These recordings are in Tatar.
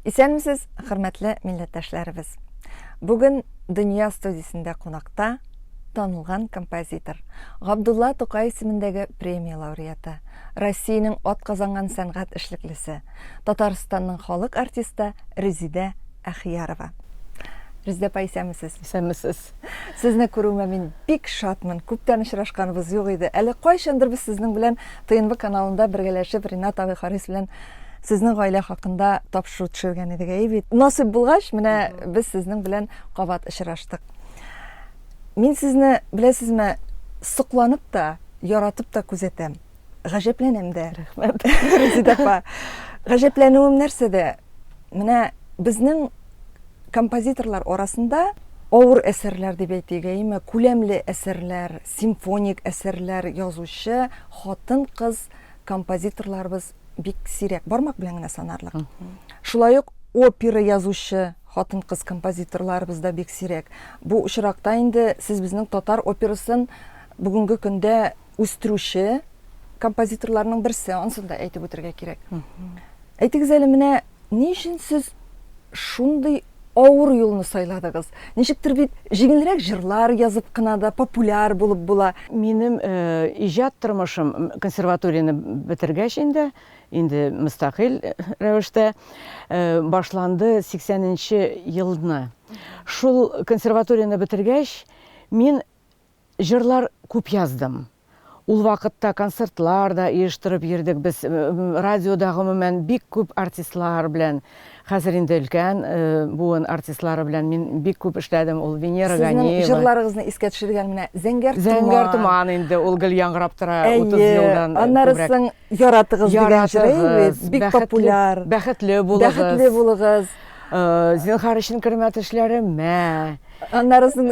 Исәнмесез, хөрмәтле милләттәшләребез. Бүген Дөнья студиясендә кунакта танылган композитор, Габдулла Тукай исемендәге премия лауреаты, Россиянең атказанган сәнгать эшлеклесе, Татарстанның халык артисты Резидә Әхиярова. Резидә апа, исәнмесез? Исәнмесез. Сезне күрүемә мин бик шатмын. Күптән очрашканыбыз юк иде. Әле кайчандыр без сезнең белән ТНВ каналында бергәләшеп Ринат абый Харис белән сезнең гаилә хакында тапшыру төшергән идек. Бит насыйп булгач, менә без сезнең белән кабат очраштык. Мин сезне, беләсезме, сокланып та, яратып та күзәтәм. Гаҗәпләнәм дә. Рәхмәт. Резидә апа, гаҗәпләнүем нәрсәдә? Менә безнең композиторлар арасында авыр әсәрләр дип әйтегәйме, күләмле әсәрләр, симфоник әсәрләр язучы хатын-кыз композиторларыбыз бик сирәк, бармак белән генә санарлык. Шулай ук опера язучы хатын-кыз композиторларыбыз да бик сирәк. Бу очракта инде сез безнең татар операсын бүгенге көндә үстерүче композиторларның берсе, ансын да әйтеп үтәргә кирәк. Әйтегез әле, менә ни өчен сез шундый авыр юлны сайладыгыз? Ничектер бит җиңелрәк җырлар язып кына да популяр булып була. Минем иҗат тормышым консерваторияны бетергәч инде мөстәкыйль рәвештә башланды 80нче елны. Шул консерваторияны бетергәч мин җырлар күп яздым. Ул вакытта концертлар да оештырып йөрдек без, радиода гомумән бик күп артистлар белән, хәзер инде өлкән буын артистлары белән мин бик күп эшләдем. Ул Венера Ганиева. Сезнең җырларыгызны искә төшергән менә Зәңгәр туман инде ул гел яңгырап тора 30 елдан. Аннарысын яратыгыз дигән җыр бик популяр. Бәхетле булыгыз. Бәхетле булыгыз. Зинһар өчен хөрмәт эшләремә. Аннарысын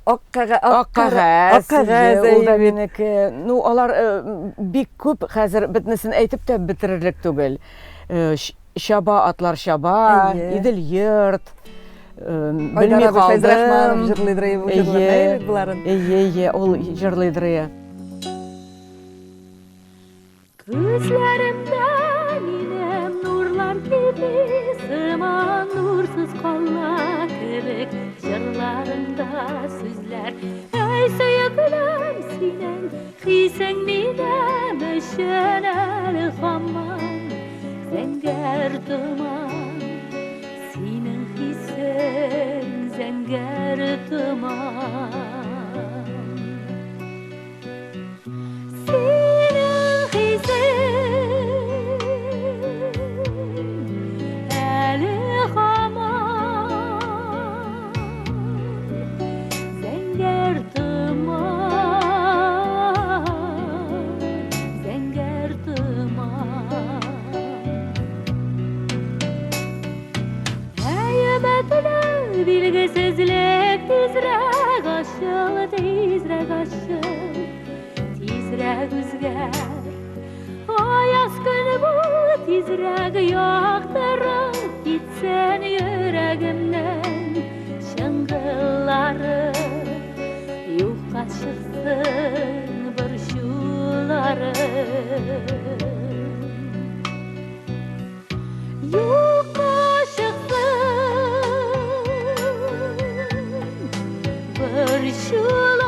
ак кәгазь, ул да минеке. Ну, алар бик күп, хәзер битнесен әйтеп тә бетерерлек түгел. Шаба атлар шаба, Идел йорт, белми калдым. Җырлыйдыр ул җырлыйдыр. Күзләремдә минем нурлар киби, сыман нурсыз калла кебек, җырларымда сүзләр. Әй сөйкелем синең, хисең минем өчен әле һаман. Зәңгәр туман, синең хисең зәңгәр туман. Bilgisizlik tizrek aşıl, tizrek üzger. Ayaz gün bu tizrek yaktırıp gitsen yüreğimden şıngılları. Yufka çıksın bir şuları. Yufka bir şuları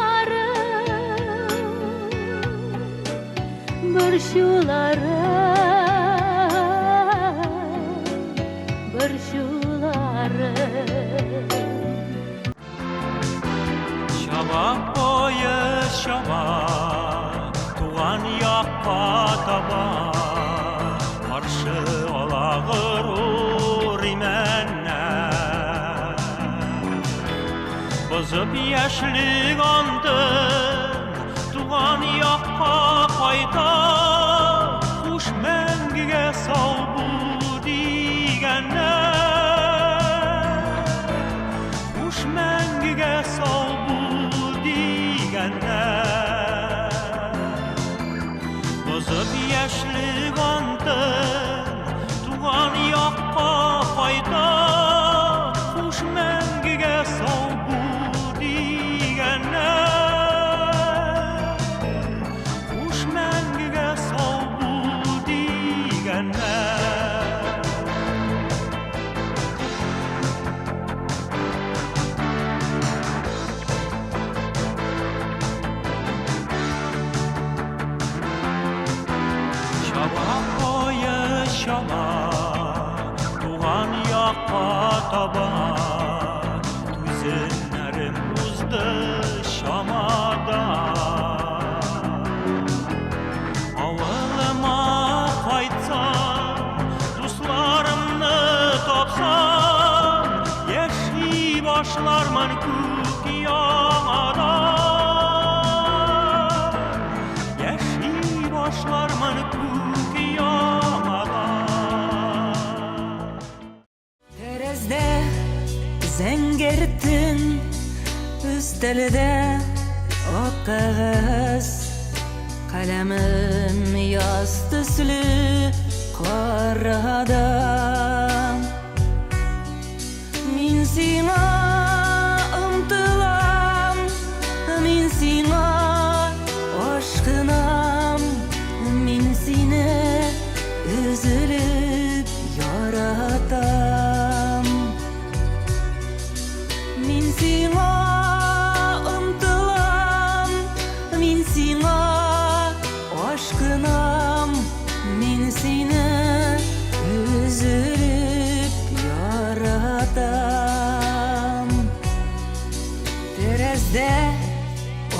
Şabak boyu şabak, tuğan yakka taba, karşı olağır urimenne. Bozıp yaşlık andın, tuğan yakka kayda, kuş mengige sal bu digenne. Kuş mengige sal bu digenne. Bozıp yaşlık andın, tuğan yakka kayda, kuş mengige sal bu digenne. Kuş mengige sal bu digenne. таба түземнәрем узды шамада авылыма кайтсам дусларымны тапсам яши башлармын күк яңада яши башлармын күк яңада Тәрәздә зәңгәр төн, өстәлдә ак кәгазь, каләмем яз төсле карада. Мин сиңа омтылам, мин сиңа ашкынам, мин сине өзелеп яратам. Мин сиңа омтылам, мин сиңа ашкынам, мин сине өзелеп яратам. Тәрәздә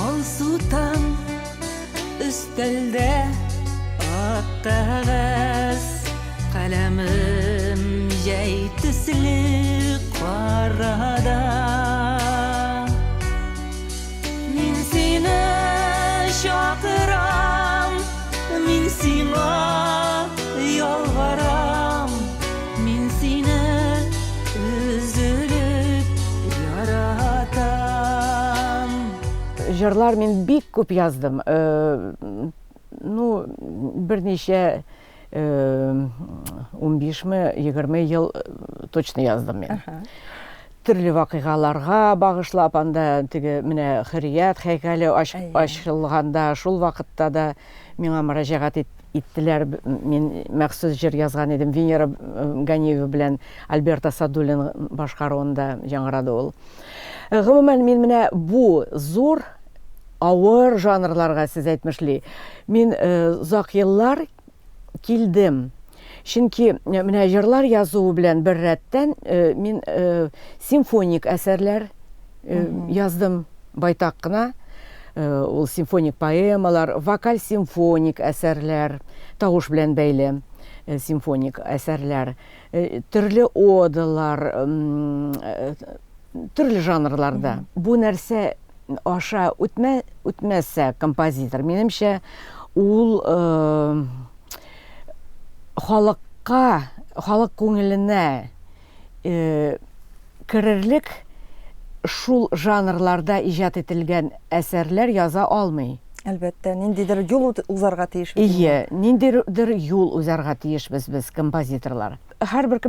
алсу таң, өстәлдә ак кәгазь, каләмем җәй төсле карада. Мин сине чакырам, мин сиңа ялварам, мин сине өзелеп яратам. Җырлар мин бик күп яздым. Берничә 15-20 ел точно яздым мен. Төрле вакыйгаларга багышлап анда теге менә Хөррият һәйкәле ачылганда шул вакытта да миңа мөрәҗәгать иттеләр. Мин махсус җыр язган идем. Венера Ганиева белән Альберта Садулин башкаруында яңгырады ул. Гомумән мин менә бу зур авыр жанрларга сез әйтмешли. Мин озак еллар килдем. Чөнки менә җырлар язу белән бер рәттән мин симфоник әсәрләр яздым байтак кына. Ул симфоник поэмалар, вокаль симфоник әсәрләр, тавыш белән бәйле симфоник әсәрләр, төрле одалар, төрле жанрларда. Бу нәрсә аша үтмәсә композитор, минемчә, ул халык күңеленә керерлек шул жанрларда иҗат ителгән әсәрләр яза алмый. Әлбәттә, ниндидер юл узарга тиеш. Ниндидер юл узарга тиешбез без композиторлар. Һәрбер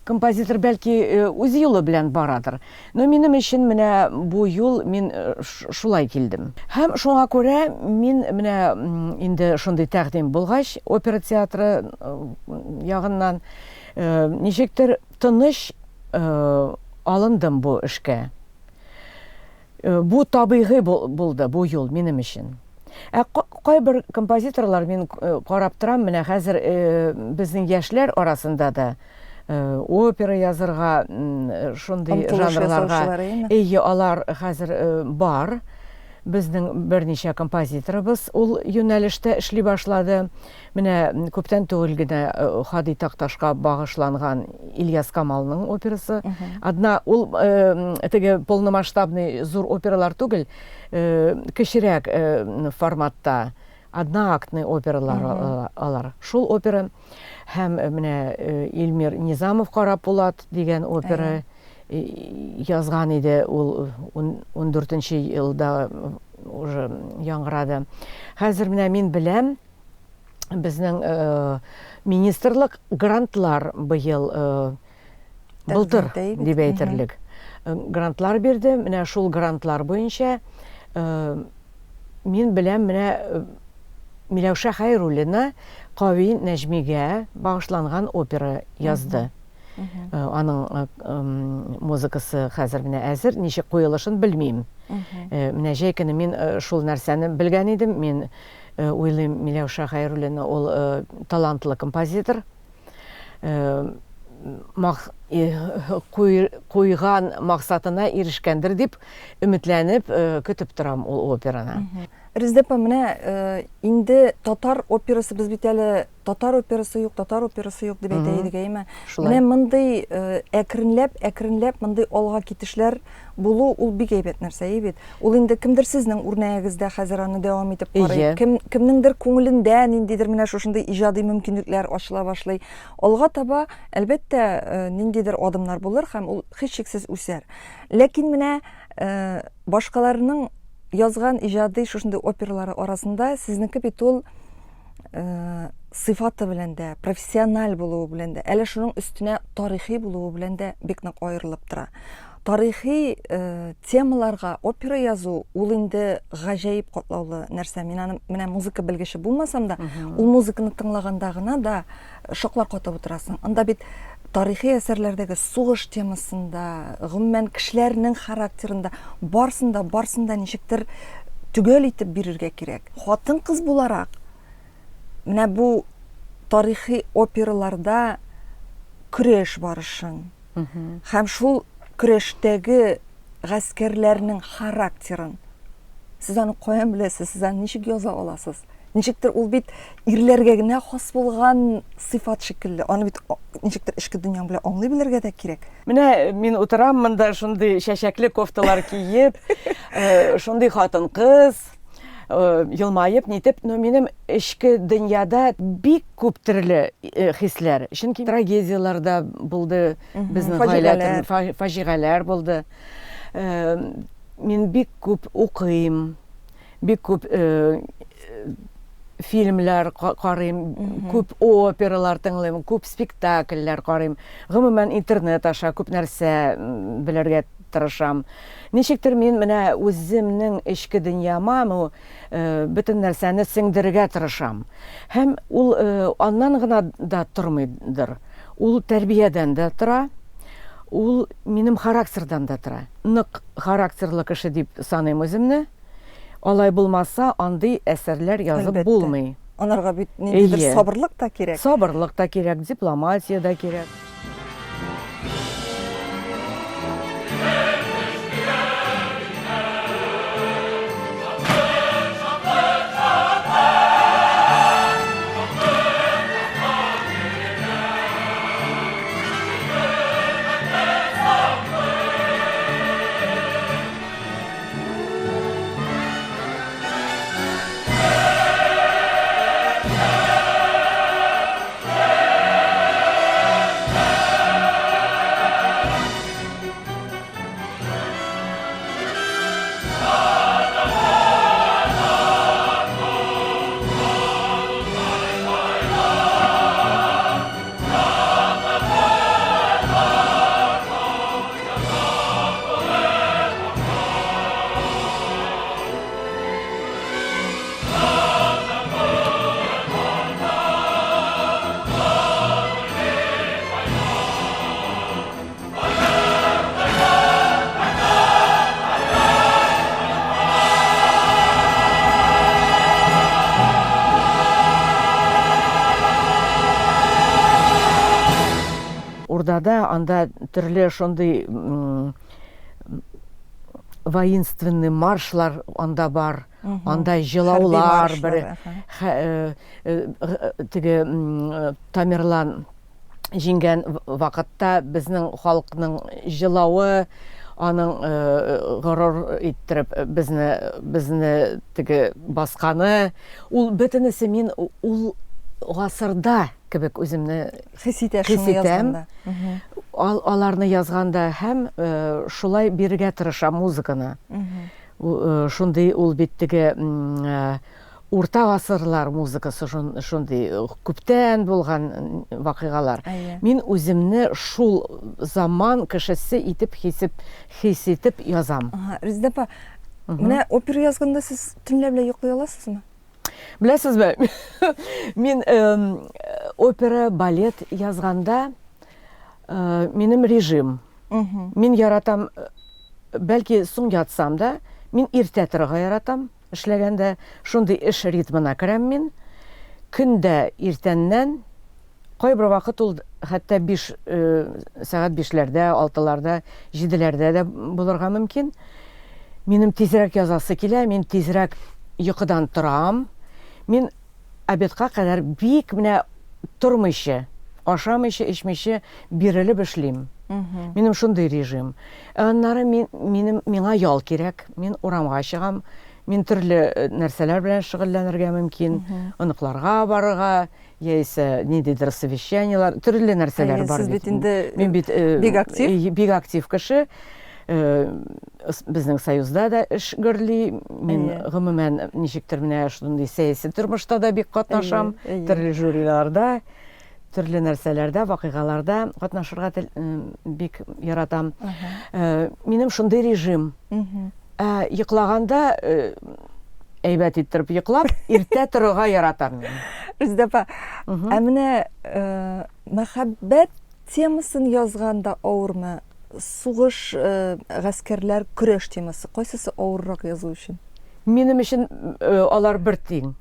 композитор бәлки үз юлы белән барадыр. Но минем өчен менә бу юл мин шулай килдем. Һәм шуңа күрә мин менә инде шундый тәкъдим булгач, опера театры ягыннан ничектер тыныч алындым бу эшкә. Бу табигый булды бу юл минем өчен. Кайбер композиторлар мин карап торам, менә хәзер безнең яшьләр арасында да опера язырга, шундый жанрларга алар хәзер бар. Безнең берничә композиторыбыз ул юнәлештә эшли башлады. Менә күптән түгел генә Хади Такташка багышланган Ильяс Камалның операсы. Одна ул теге полномасштабный зур опералар түгел, кечерәк форматта одноактный опералар алар. Шул опера һәм менә Илмир Низамов карап Булат дигән опера язган иде, ул 14-нче елда уже яңгырады. Хәзер менә мин беләм, безнең министрлык грантлар быел былтыр дип әйтерлек. Грантлар бирде, менә шул грантлар буенча мин беләм, менә Миләүшә Хәйруллина Кави Нәҗмигә багышланган опера язды. Аның музыкасы хәзер менә әзер, ничек куелышын белмим. Менә җәй көне мин шул нәрсәне белгән идем. Мин уйлыйм, Миләүшә Хәйруллина ул талантлы композитор. куйган максатына ирешкәндер дип өметләнеп көтеп торам ул операны. Резидепа, менә инде татар операсы, без бит әле татар операсы юк дип әйтә идек, әйме. Менә мондый әкренләп мондый алга китешләр булу ул бик әйбәт нәрсә бит. Ул инде кемдер сезнең үрнәгегездә хәзер аны дәвам итеп карый. Кемнеңдер күңелендә ниндидер менә шушындый иҗади мөмкинлекләр ачыла башлый. Алга таба әлбәттә ниндидер адымнар булыр һәм ул һичшиксез үсәр. Ләкин менә башкаларның язган иҗади шушындый опералары арасында сезнеке бит ул сыйфаты белән дә, профессиональ булуы белән дә, әле шуның үстенә тарихи булуы белән дә бик нык аерылып тора. Тарихи темаларга опера язу ул инде гаҗәеп катлаулы нәрсә. Мин аны менә музыка белгече булмасам да, ул музыканы тыңлаганда гына да шоклар катып утырасың. Анда бит тарихи әсәрләрдәге сугыш темасында, гомумән кешеләрнең характерында, барсында ничектер түгел итеп бирергә кирәк. Хатын-кыз буларак, менә бу тарихи операларда көрәш барышын, һәм шул көрәштәге гаскәрләрнең характерын сез аны каян беләсез, сез аны ничек яза аласыз? Ничектер ул бит ирләргә генә хас булган сыйфат шикелле. Аны бит ничектер эчке дөньяң белән аңлый белергә дә кирәк. Менә мин утырам монда шундый чәчәкле кофталар киеп, шундый хатын-кыз елмайып нитеп, но минем эчке дөньяда бик күп төрле хисләр. Чөнки трагедияларда булды, безнең гаиләдә фаҗигаләр булды. Мин бик күп укыйм, бик күп фильмлар карыйм, күп опералар тыңлыйм, күп спектакльләр карыйм. Гомумән интернет аша күп нәрсә белергә тырышам. Ничектер мин менә үземнең эчке дөньяма бөтен нәрсәне сеңдерергә тырышам. Һәм ул аннан гына да тормыйдыр. Ул тәрбиядән дә тора. Ул минем характердан да тора. Нык характерлы кеше дип саныйм үземне. Алай булмаса, андый әсәрләр язып булмый. Анарга бит ниндидер сабырлык та кирәк. Сабырлык та кирәк, дипломатия да кирәк. Анда төрле шундый воинственный маршлар анда бар, анда җылаулар, теге Тамерлан җиңгән вакытта безнең халыкның җылавы, аның горур иттереп безне теге басканы, ул бөтенесе мин ул гасырда кебек үземне хис итәм. Аларны язганда һәм шулай бирергә тырыша музыканы. Шундый ул бит теге урта гасырлар музыкасы шундый күптән булган вакыйгалар. Мин үземне шул заман кешесе итеп хис итеп язам. Резидепа, менә опера язганда сез төнлә белән йоклый аласызмы? Беләсезме? Мин опера, балет язганда минем режим. Мин яратам, бәлки соң ятсам да, мин иртә торырга яратам. Эшләгәндә шундый эш ритмына керәм мин. Көндә иртәннән Кайбер вакыт ул хәтта 5 сәгать 5ләрдә, 6ларда, 7ләрдә дә булырга мөмкин. Минем тизрәк язасы килә, мин тизрәк йокыдан торам. Мин обедка кадәр бик менә тормыйчы, ашамыйчы, эчмичә бирелеп эшлим. Минем шундый режим. Аннары миңа ял кирәк. Мин урамга чыгам. Мин төрле нәрсәләр белән шөгыльләнергә мөмкин. Оныкларга барырга, яисә ниндидер совещаниелар, төрле нәрсәләр бар. Сез бит инде Мин бит бик актив кеше. Безнең союзда да эш гөрли. Мин гомумән ничектер менә шундый сәяси тормышта да бик катнашам. Төрле жюриларда, төрле нәрсәләрдә, вакыйгаларда катнашырга бик яратам. Минем шундый режим. Йоклаганда әйбәт иттереп йоклап, иртә торырга яратам мин. Рүздәпа, менә мәхәббәт темасын язганда авырмы? Сугыш, гаскәрләр, көрәш темасы кайсысы авыррак язу өчен? Минем өчен алар бер тиң.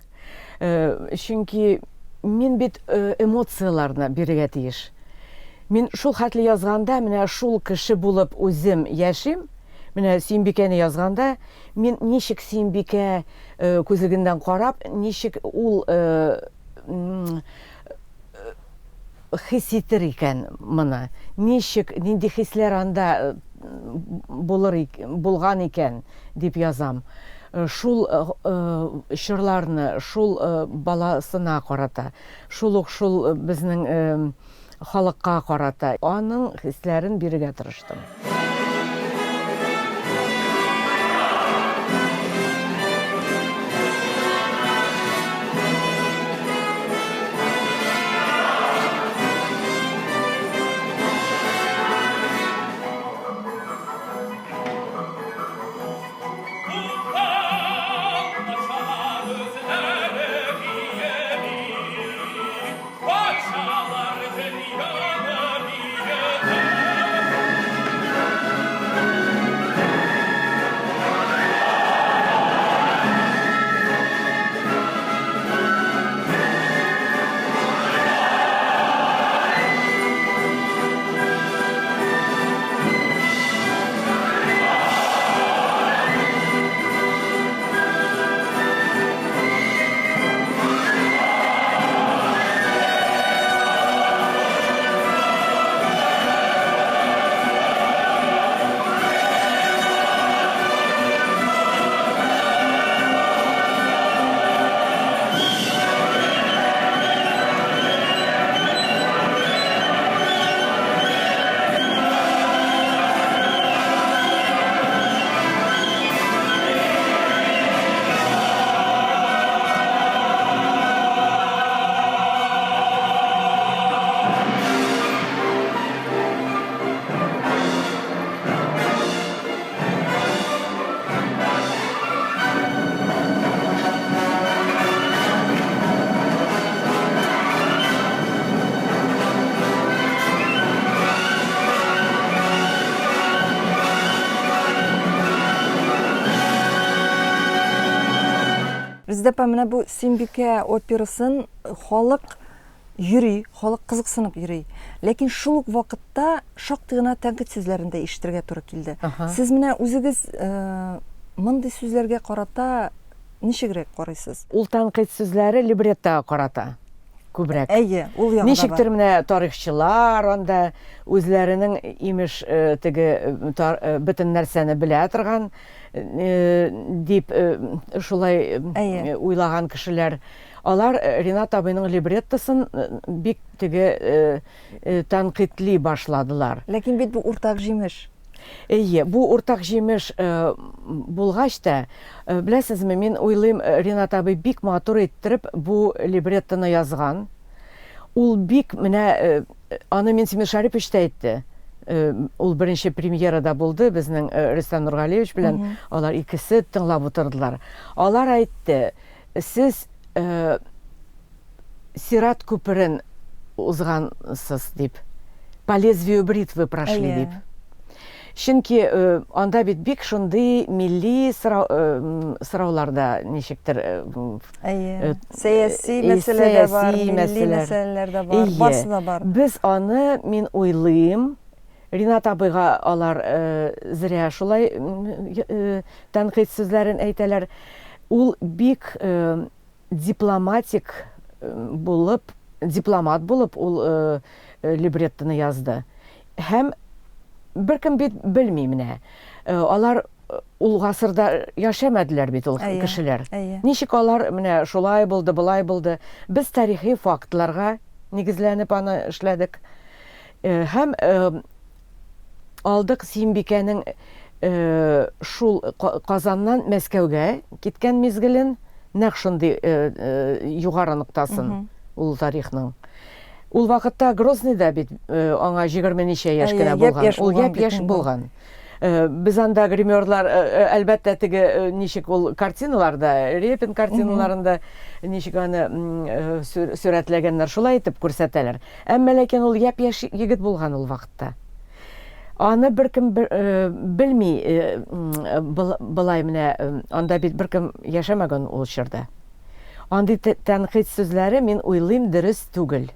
Чөнки мин бит эмоцияларны бирергә тиеш. Мин шул хәтле язганда, менә шул кеше булып үзем яшим. Менә Сөембикәне язганда, мин ничек Сөембикә күзлегеннән карап, ничек ул хис итер икән моны. Ничек, нинди хисләр анда булган икән дип язам. Шул чорларны, шул баласына карата, шул безнең халыкка карата, аның хисләрен бирергә тырыштым. Рүздәпа, менә бу Сөембикә операсын халык йөри, халык кызыксынып йөри. Ләкин шул ук вакытта шактый гына тәнкыйть сүзләрен дә ишетергә туры килде. Сез менә үзегез мондый сүзләргә карата ничегрәк карыйсыз? Ул тәнкыйть сүзләре либреттога карата күбрәк. Әйе, ул ягында бар. Ничектер менә тарихчылар анда үзләренең имеш теге бөтен нәрсәне белә торган дип шулай уйлаган кешеләр. Алар Ринат абыйның либреттосын бик теге тәнкыйтьли башладылар. Ләкин бит бу уртак җимеш. Әйе, бу уртак җимеш булгач та, беләсезме, мин уйлыйм, Ринат абый бик матур иттереп бу либреттоны язган. Ул бик менә аны Минтимер Шарипович та әйтте. Ул беренче премьерада булды безнең Рөстәм Нургалиевич белән, алар икесе тыңлап утырдылар. Алар әйтте, сез Сират күперен узгансыз дип, по лезвию бритвы прошли дип. Чөнки анда бит бик шундый милли сорауларда ничектер Сәяси мәсьәләләр дә бар, сәяси милли мәсьәләләр. мәсьәләләр дә бар, барысы да бар. Без аны, мин уйлыйм, Ринат абыйга алар зря шулай тәнкыйть сүзләрен әйтәләр. Ул бик дипломат булып ул либреттоны язды. Һәм беркем бит белми менә. Алар ул гасырда яшәмәделәр бит ул кешеләр. Ничек алар менә шулай булды, булай булды. Без тарихи фактларга нигезләнеп аны эшләдек. Һәм алдык Сөембикәнең шул Казаннан Мәскәүгә киткән мизгелен нәкъ шундый югары ноктасын ул тарихның. Ул вакытта Грозныйда бит аңа 20 ничә яшь кенә булган. Ул япь-яшь булган. Без анда гримерлар әлбәттә теге ничек ул картиналарда, Репин картиналарында ничек аны сүрәтләгәннәр, шулай итеп күрсәтәләр. Әмма ләкин ул япь-яшь егет булган ул вакытта. Аны беркем белми, былай менә анда бит беркем яшәмәгән ул чорда. Андый тәнкыйть сүзләре, мин уйлыйм, дөрес түгел.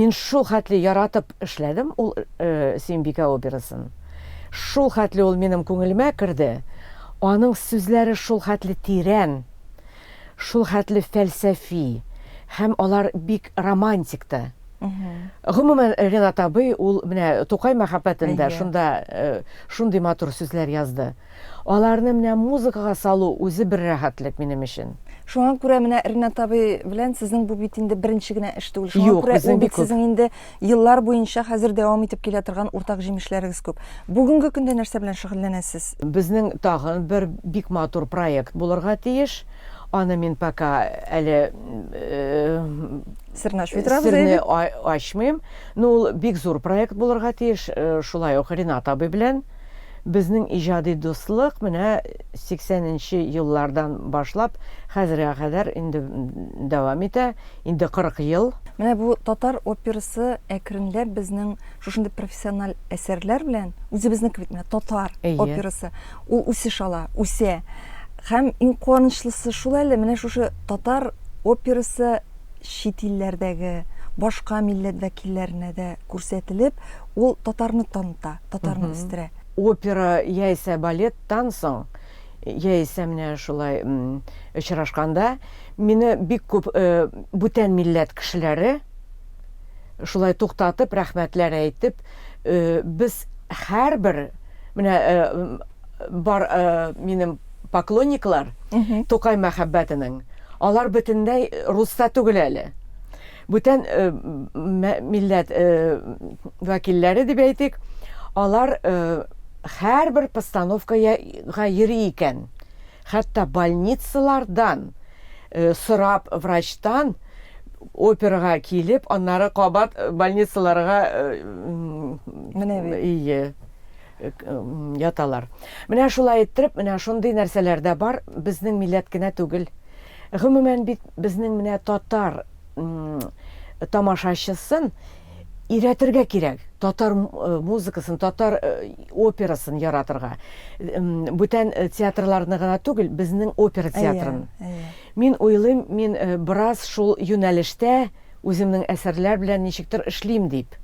Мин шул хәтле яратып эшләдем ул Сөембикә операсын. Шул хәтле ул минем күңелемә керде. Аның сүзләре шул хәтле тирән, шул хәтле фәлсәфи, һәм алар бик романтик та. Гомумән Ринат абый ул менә Тукай мәхәббәтендә шунда шундый матур сүзләр язды. Аларны менә музыкага салу үзе бер рәхәтлек минем өчен. Шуңа күрә менә Ринат абый белән сезнең бу бит инде беренче генә эш түгел. Шуңа Юк, күрә безнең ул бик бит күп. сезнең инде еллар буенча хәзер дәвам итеп килә торган уртак җимешләрегез күп. Бүгенге көндә нәрсә белән шөгыльләнәсез? Безнең тагын бер бик матур проект булырга тиеш. Аны мин пока әле Сырнаш ветрабыз сирне әйбит. ачмыйм. Ну, ул бик зур проект булырга тиеш. Шулай ук Ринат абый белән безнең иҗади дуслык менә 80нче еллардан башлап хәзергә кадәр инде дәвам итә. Инде 40 ел. Менә бу татар операсы әкренләп безнең шушындый профессиональ әсәрләр белән үзебезнең бит менә татар Әйе. операсы ул үсеш ала, үсә. Һәм иң куанычлысы шул әле менә шушы татар операсы чит илләрдәге башка милләт вәкилләренә дә күрсәтелеп, ул татарны таныта, татарны үстерә. Опера яисә балеттан соң, яисә менә шулай очрашканда, мине бик күп бүтән милләт кешеләре шулай туктатып, рәхмәтләр әйтеп, без һәрбер менә бар минем поклонниклар Тукай мәхәббәтенең. Алар бөтенләй руста түгел әле. Бүтән милләт вәкилләре дип әйтик, алар һәрбер постановкага йөри икән. Хәтта больницалардан сорап врачтан операга килеп, аннары кабат больницаларга Менә яталар. Менә шулай иттереп, менә шундый нәрсәләр дә бар, безнең милләт кенә түгел. Гомумән бит безнең менә татар тамашачысын иретергә кирәк. Татар музыкасын, татар операсын яратырга. Бүтән театрларны гына түгел, безнең опера театрын. Мин уйлыйм, мин бераз шул юнәлештә үземнең әсәрләр белән ничектер эшлим дип.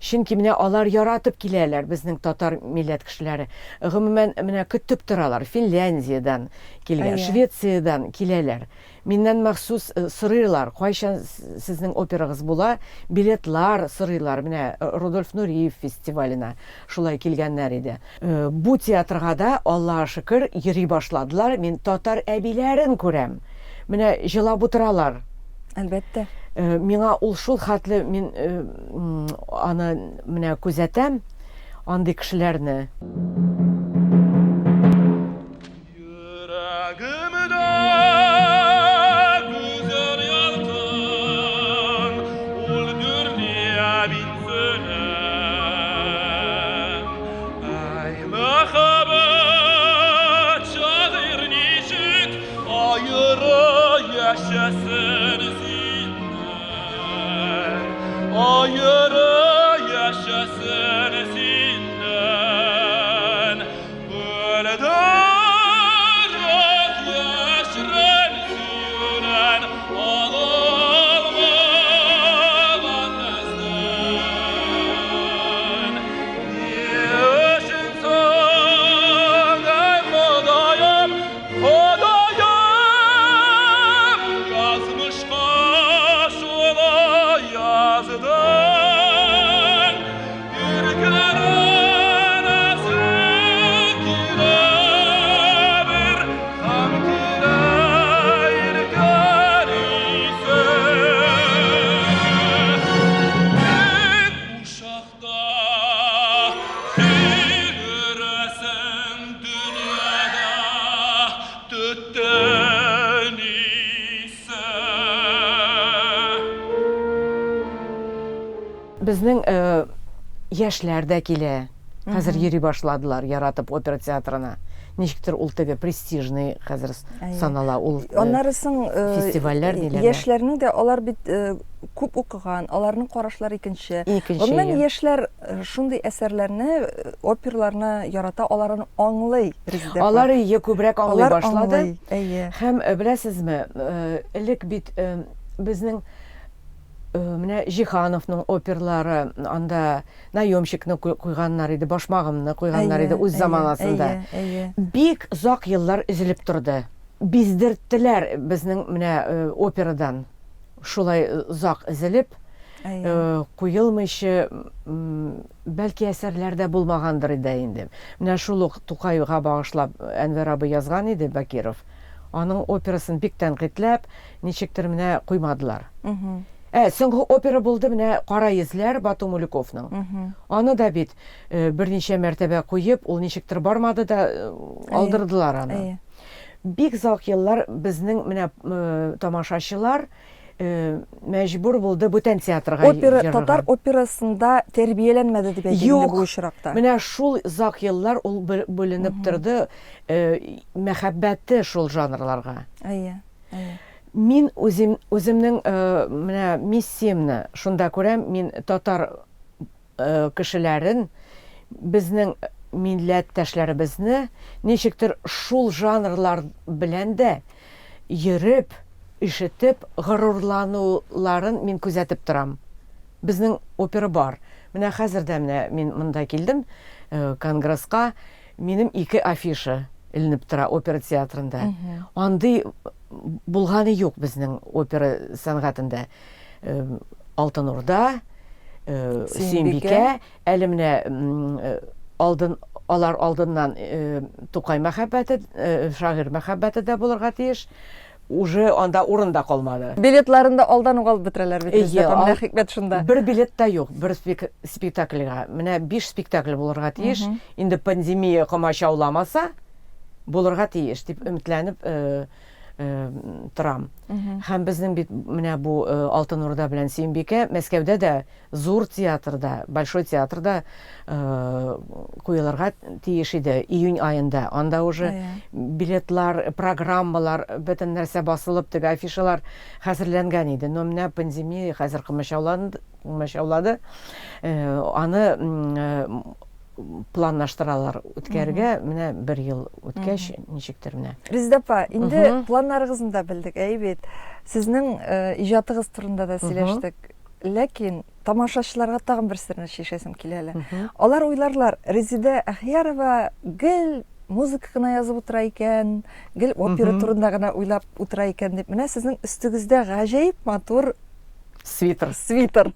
Чөнки менә алар яратып киләләр, безнең татар милләт кешеләре. Гомумән менә көтеп торалар. Финляндиядән килгән, Швециядән киләләр. Миннән махсус сорыйлар, кайчан сезнең операгыз була, билетлар сорыйлар. Менә Рудольф Нуриев фестиваленә шулай килгәннәр иде. Бу театрга да, Аллаһка шөкер, йөри башладылар. Мин татар әбиләрен күрәм. Менә җылап утыралар. Әлбәттә. Миңа ул шул хәтле, мин аны менә күзәтәм, андый кешеләрне. Йөрәгемдә күзәр ялтын, ул дөрдия мин сөнәм. Ай мәхәббәт шагыйр ничек аеры яшәсен синнән, аеры яшәсен синнән. Өлдеррәк яшьрән сөйрән алалмаган әздән. Ни өчен соң, ай Ходаем, Ходаем, язмышка шулай яздың. Иркәләнәсең килә бер, һәм килә иркәлисең. Бик ушакта йөрәсең дөньяда төттән исә. Безнең яшьләр дә килә. Хәзер йөри башладылар, яратып опера театрына. Ничектер ул теге престижный хәзер санала, ул Аннары соң фестивальләр ниләр. яшьләрнең дә алар бит күп укыган, аларның карашлары икенче. Икенче, Гомумән иә. яшьләр шундый әсәрләрне, оперларны ярата, аларын аңлый. Резидент. Алар күбрәк аңлый Алар башлады. аңлый, әйе. Һәм беләсезме, элек бит безнең менә Җиһановның оперлары, анда наемщикны куйганнар иде, башмагымны куйганнар иде үз заманасында. Бик зак еллар изелеп торды. Биздерттеләр безнең менә операдан. Шулай зак изелеп, куелмыйчы бәлки әсәрләрдә булмагандыр иде инде. Менә шул ук Тукайга багышлап Әнвәр абый язган иде, Бакиров. Аның операсын бик тәнкыйтьләп, ничектер менә куймадылар. Мгм. Соңгы опера булды менә Кара йөзләр Бату Мулюковның. Аны да бит берничә мәртәбә куеп, ул ничектер бармады да алдырдылар аны. Әйе. Бик зак еллар безнең менә тамашачылар мәҗбүр булды бүтән театрга Опера, йөрергә. татар операсында тәрбияләнмәде дип әйтә инде бу очракта. Менә шул зак еллар ул бүленеп торды, мәхәббәте шул жанрларга. Әйе. Әйе. Мин үземнең менә миссиямны шунда күрәм, мин татар кешеләрен, безнең милләттәшләребезне ничектер шул жанрлар белән дә йөреп, ишетеп, горурлануларын мин күзәтеп торам. Безнең опера бар. Менә хәзер дә менә мин монда килдем, конгресска, минем 2 афиша эленеп тора опера театрында. Андый булганы юк безнең опера сәнгатендә. Алтын Урда, Сөембикә, әле менә алар алдыннан Тукай мәхәббәте, шагыйрь мәхәббәте дә булырга тиеш. Уже анда урында калмады. Билетларында алдан ук алып бетерәләр бит. Әйе, Менә хикмәт шунда. Бер билет та юк, бер спектакльгә. Менә 5 спектакль булырга тиеш. Инде пандемия комачауламаса, булырга тиеш дип өметләнеп торам. Һәм безнең бит менә бу Алтын Урда белән Сөембикә Мәскәүдә дә зур театрда, большой театрда куелырга тиеш иде июнь айында. Анда уже билетлар, программалар, бөтен нәрсә басылып, теге афишалар хәзерләнгән иде. Но менә пандемия хәзер комачаулады. Аны планлаштыралар үткәргә, менә 1 ел үткәч, ничектер менә. Резеда апа, инде планнарыгызны да белдек, әйбит. Сезнең иҗатыгыз турында да сөйләштек. Ләкин тамашачыларга тагын бер серне шишәсем килә әле. Алар уйларлар, Резеда Әхиярова гел музыка гына язып утыра икән, гел опера турында гына уйлап утыра икән дип. Менә сезнең өстегездә гаҗәеп матур свитер.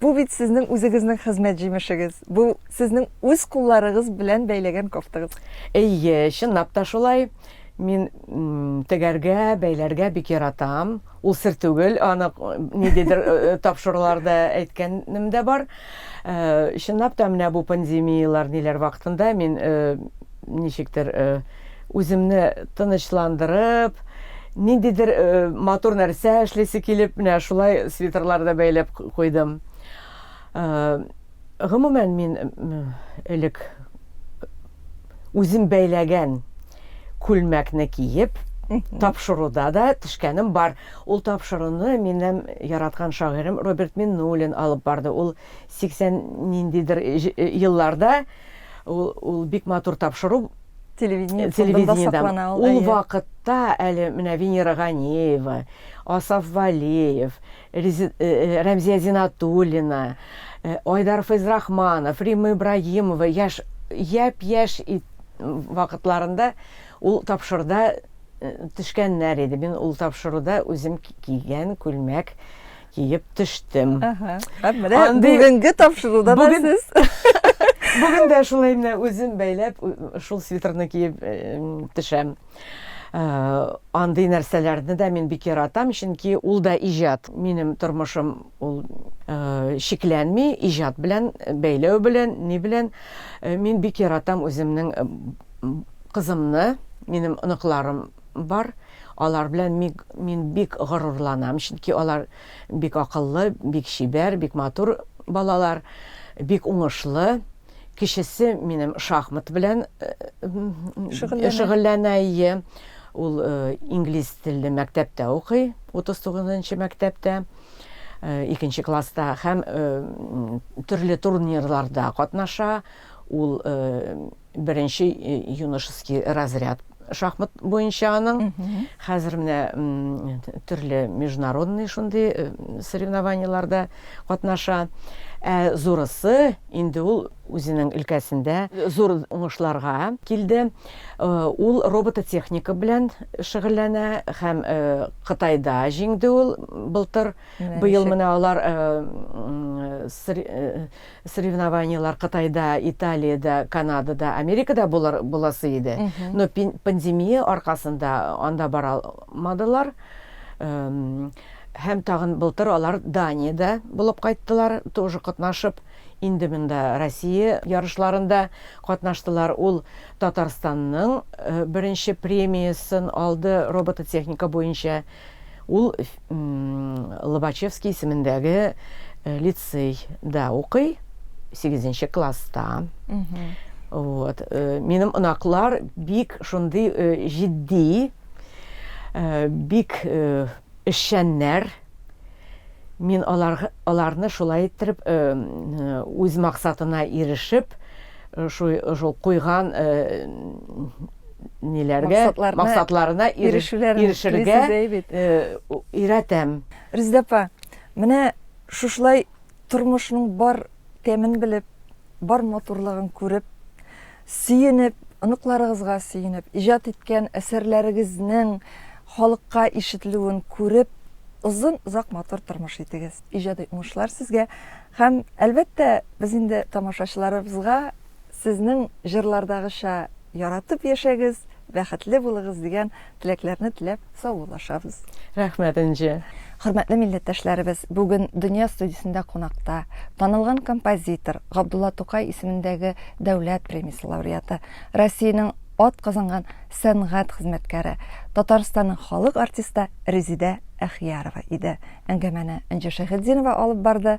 Бу бит сезнең үзегезнең хезмәт җимешегез. Бу сезнең үз кулларыгыз белән бәйләгән кофтагыз. Әйе, чынлап та шулай. Мин тегәргә, бәйләргә бик яратам. Ул сер түгел, аны ниндидер тапшыруларда әйткәнем дә бар. Чынлап та менә бу пандемиялар ниләр вакытында мин ничектер үземне тынычландырып, ниндидер матур нәрсә эшлисе килеп, менә шулай свитерларда бәйләп куйдым. Гомумән мин элек үзем бәйләгән күлмәкне киеп, тапшыруда да төшкәнем бар. Ул тапшыруны минем яраткан шагыйрем Роберт Миннулин алып барды. Ул 80 ниндидер елларда ул бик матур тапшыру телевидениедә. Ул вакытта әле менә Венера Ганиева, Асаф Валеев, Рәмзия Зинатуллина, Айдар Файзрахманов, Рима Ибраимова яшь вакытларында ул тапшырда төшкәннәр иде. Мин ул тапшыруда үзем кигән күлмәк киеп төштем. Менә бүгенге тапшыруда да сез. Бүген дә шулай менә үзем бәйләп шул свитерны киеп төшәм. Андый нәрсәләрне дә мин бик яратам, чөнки ул да иҗат. Минем тормышым ул шикләнми, иҗат белән, бәйләү белән, ни белән. Мин бик яратам үземнең кызымны, минем оныкларым бар. Алар белән мин бик горурланам, чөнки алар бик акыллы, бик шибәр, бик матур балалар, бик уңышлы. Кишесе минем шахмат белән шөгыльләнә. Ул инглиз телле мәктәптә укый, 39-нчы мәктәптә, 2-нче класста, һәм төрле турнирларда катнаша. Ул 1-нче юношеский разряд шахмат буенча аның. Хәзер менә төрле международный шундый соревнованияларда катнаша. Зурысы инде ул үзенең өлкәсендә зур уңышларга килде. Ул робототехника белән шөгыльләнә һәм Кытайда җиңде ул былтыр. Быел менә алар соревнованиялар Кытайда, Италиядә, Канадада, Америкада буласы иде. Но пандемия аркасында анда бара алмадылар. Һәм тагын былтыр алар Даниядә булып кайттылар, тоже катнашып. Инде монда Россия ярышларында катнаштылар. Ул Татарстанның беренче премиясын алды робототехника буенча. Ул Лобачевский исемендәге лицейда укый, 8нче класста. Вот. Минем онаклар бик шундый җитди, бик эшчәннәр. Мин аларны шулай иттереп үз максатына ирешеп, шул куйган максатларына ирешергә өйрәтәм. Резидә, менә шушлай тормышның бар тәмен белеп, бар матурлыгын күреп, сөенеп, оныкларыгызга сөенеп, иҗат иткән әсәрләрегезнең халыкка ишетелүен күреп, озак матур тормыш итегез. Иҗади уңышлар сезгә һәм әлбәттә без инде тамашачыларыбызга сезнең җырлардагыча яратып яшәгез, бәхетле булыгыз дигән теләкләрне теләп саулашабыз. Рәхмәт инде. Хөрмәтле милләттәшләребез, бүген Дөнья студиясендә кунакта танылган композитор Габдулла Тукай исемендәге дәүләт премиясе лауреаты, Россиянең атказанган сәнгать хезмәткәре, Татарстанның халык артисты Резидә Әхиярова иде. Әңгәмәне Энҗе Шәһиддинова алып барды.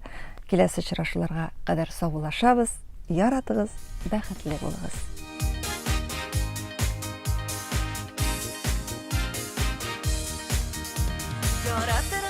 Киләсе очрашуларга кадәр саулашабыз, яратыгыз, бәхетле булыгыз. Яратып